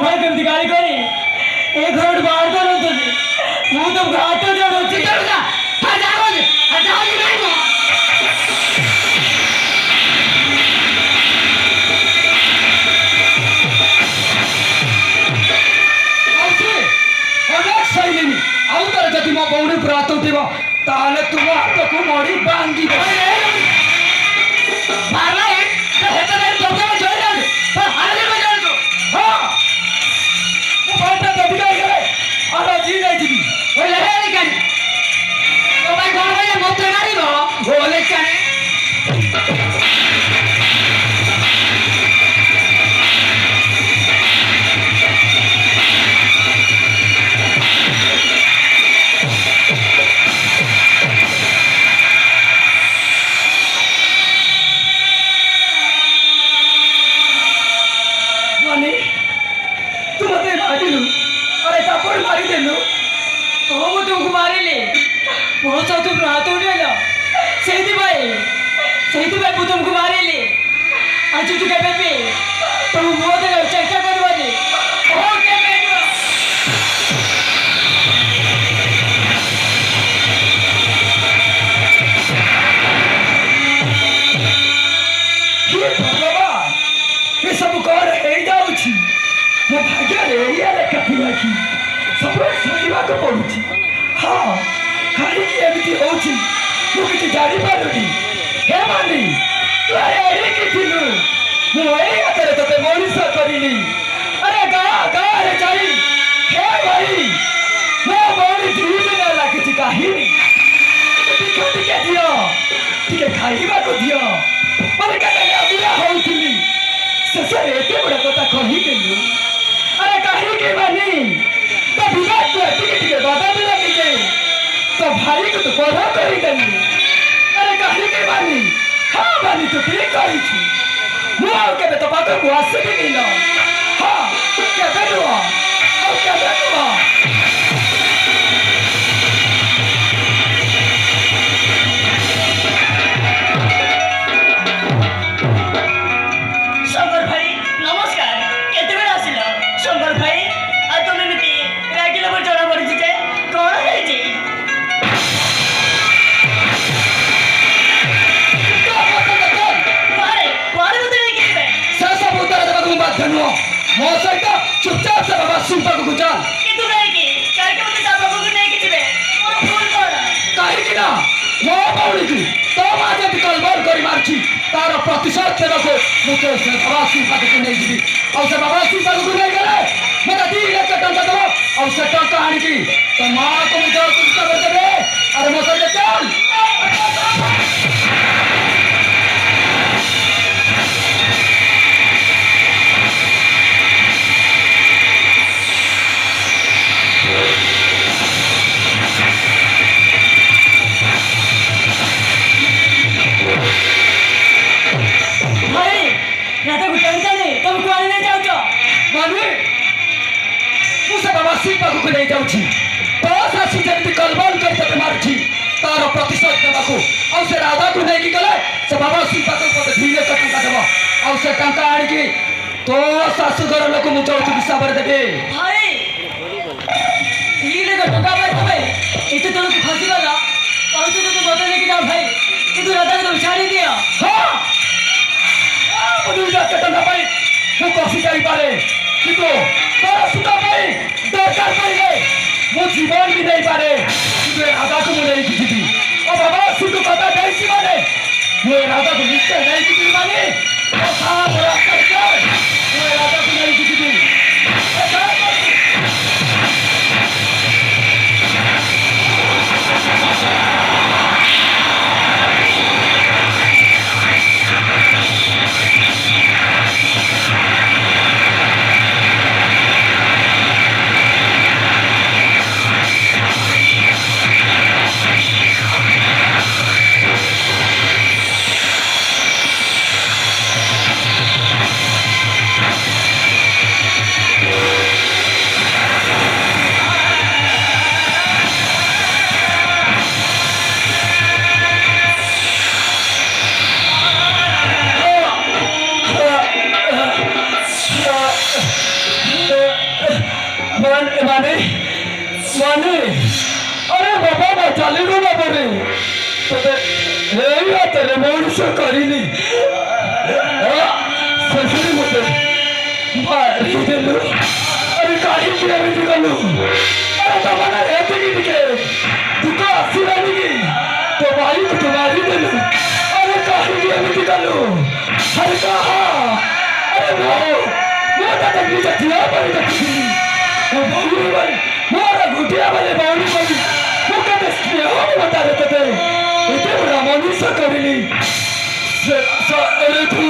तुम्हाला कधी गाडी करी एक घोड बाळता नव्हतं मग तो घाट जड होती ଆଉ ତାର ଯଦି ମୋ ଭଉଣୀ ଉପରେ ହାତ ଉଠିବ ତାହେଲେ ତୁମ ହାତକୁ ମଡ଼ି ବାନ୍ଧି ମୁଁ ତୁମକୁ ମାରିଲି ଆଜି ତୁ କେବେ ବି ତମ ମୁହଁ ଦେଖାକୁ ଚେଷ୍ଟା କରିବନି ଭଗବାନ ଏସବୁ କଣ ହେଇଯାଉଛି ମୋ ଭାଗ୍ୟରେ ଏଇଆ ଲେଖା ଥିଲା କି ସବୁବେଳେ ଶୁଣିବାକୁ ପଡୁଛି ହଁ କାହିଁକି ଏମିତି ହଉଛି ମୁଁ କିଛି ଜାଣିପାରୁନି ହେ ମାନି ଏଇଠି ଥିଲୁ ମୁଁ ଏଇ ହାତରେ ତତେ ମଣିଷ କରିଲି ଆରେ ଗାଁ ଗାଁରେ ଯାଇ ହେ ଭାଇ ମୋ ଭଉଣୀ 2 ଦିନ ହେଲା କିଛି କାହିଁନି ଟିକେ ଦିଅ ଟିକେ ଖାଇବାକୁ ଦିଅ ମାନେ କେତେ ଅବିରା ହଉଥିଲି ଶେଷରେ ଏତେ ବଡ଼ କଥା କହିଦେଲୁ ଆରେ କାହିଁକି ମାନି ତ ବିବାହକୁ ଏତିକି ଟିକେ ବଦଳି ଲାଗିଛେ ତ ଭାଇକୁ ତୁ ବଡ଼ କରିଦେଲୁ ଆରେ କାହିଁକି ମାନି ହଁ ମାନି ତୁ ଠିକ କରିଛୁ ମୁଁ ଆଉ କେବେ ତୋ ପାଖକୁ ଆସିବିନି ନ ହଁ କେବେ ନୁହଁ ଆଉ କେବେ ନୁହଁ ଶଙ୍କର ଭାଇ ନମସ୍କାର କେତେବେଳେ ଆସିଲ ଶଙ୍କର ଭାଇ ଆଉ ତମେ ଏମିତି ରାଗିଲା ପରେ ଜଣା ପଡୁଛି ଯେ କଣ ହେଇଛି ନୁହଁ ମୋ ସହିତ ଚୁପଚାପ ସେ ବାବା ସିଂ ପାଖକୁ ଚାଲ କିନ୍ତୁ କାହିଁକି ମତେ ତା ପାଖକୁ ନେଇକି ଯିବେ ମୋର ଭୁଲ କଣ କାହିଁକି ନା ମୋ ଭଉଣୀକୁ ତୋ ମା ଯଦି କଲବଲ କରି ମାରିଛି ତାର ପ୍ରତିଶୋଧ ଦେବାକୁ ମୁଁ ତ ସେ ବାବା ସିଂ ପାଖକୁ ନେଇଯିବି ଆଉ ସେ ବାବା ସିଂ ପାଖକୁ ନେଇଗଲେ ମତେ 2 ଲକ୍ଷ ଟଙ୍କା ଦେବ ଆଉ ସେ ଟଙ୍କା ଆଣିକି ତୋ ମାଆକୁ ମୁଁ ଯୌତୁକ ଦେବେ ଆରେ ମୋ ସହିତ ଚାଲ ପାଖକୁ ନେଇ ଯାଉଛି ତୋ ଶାଶୁ ଯେମିତି କଲବଲ କରି ତତେ ମାରୁଛି ତାର ପ୍ରତିଶୋଧ ଦେବାକୁ ଆଉ ସେ ରାଧାକୁ ନେଇକି ଗଲେ ସେ ବାବା ସିଂ ପାଖକୁ ମତେ 2 ଲକ୍ଷ ଟଙ୍କା ଦେବ ଆଉ ସେ ଟଙ୍କା ଆଣିକି ତୋ ଶାଶୁ ଘର ଲୋକ ମୁଁ ଯୌତୁକ ହିସାବରେ ଦେବି ଭାଇ 2 ଲକ୍ଷ ଟଙ୍କା ପାଇ ଏତେ ତଳକୁ ଖସିଗଲ ଆଉ ତୁ ତତେ ବଦଳେଇକି ଯାଅ ଭାଇ କିନ୍ତୁ ରାଧାକୁ ତମେ ଛାଡ଼ି ଦିଅ ହଁ 2 ଲକ୍ଷ ଟଙ୍କା ପାଇଁ ମୁଁ କଷି ଯାଇପାରେ କିନ୍ତୁ ତୋର ସୁଧ ପାଇଁ ଦରକାର ପଡ଼ିଲେ ମୁଁ ଜୀବନ ବି ଦେଇପାରେ କିନ୍ତୁ ଏ ରାଧାକୁ ମୁଁ ନେଇକି ଯିବି ଓ ବାବା ସିଂକୁ କଥା ଦେଇଛି ମାନେ ମୁଁ ଏ ରାଧାକୁ ନିଶ୍ଚୟ ନେଇକି ଯିବି ମାନେ ମୋ ସାରା ରାସ୍ତା ମୁଁ ଏ ରାଧାକୁ ନେଇକି ଯିବି মানে মানে আরে বাবা না চালিগো না বলে তবে এই হাতেরে মনুষ্য করিনি শ্বশুরি মতো মারিদেলু আরে কাহিকি এমিতি গলু আরে তখন এতিকি টিকে দুঃখ আসিলানি কি তো ভাইକୁ তো মারিদেলু আরে কাহিকি এমিতি গলু আরে কাহা আরে ମୁଁ ତତେ ନିଜ ଝିଅ ପରି ଦେଖିଥିଲି ମୋ ଭଉଣୀ ପରି ମୋର ଗୋଟିଏ ବେଳେ ଭଉଣୀ ପରି ମୁଁ କେତେ ସ୍ନେହ ମମତାରେ ତତେ ଏତେ ବଡ଼ ମନୁଷ୍ୟ କରିଲି ତୁ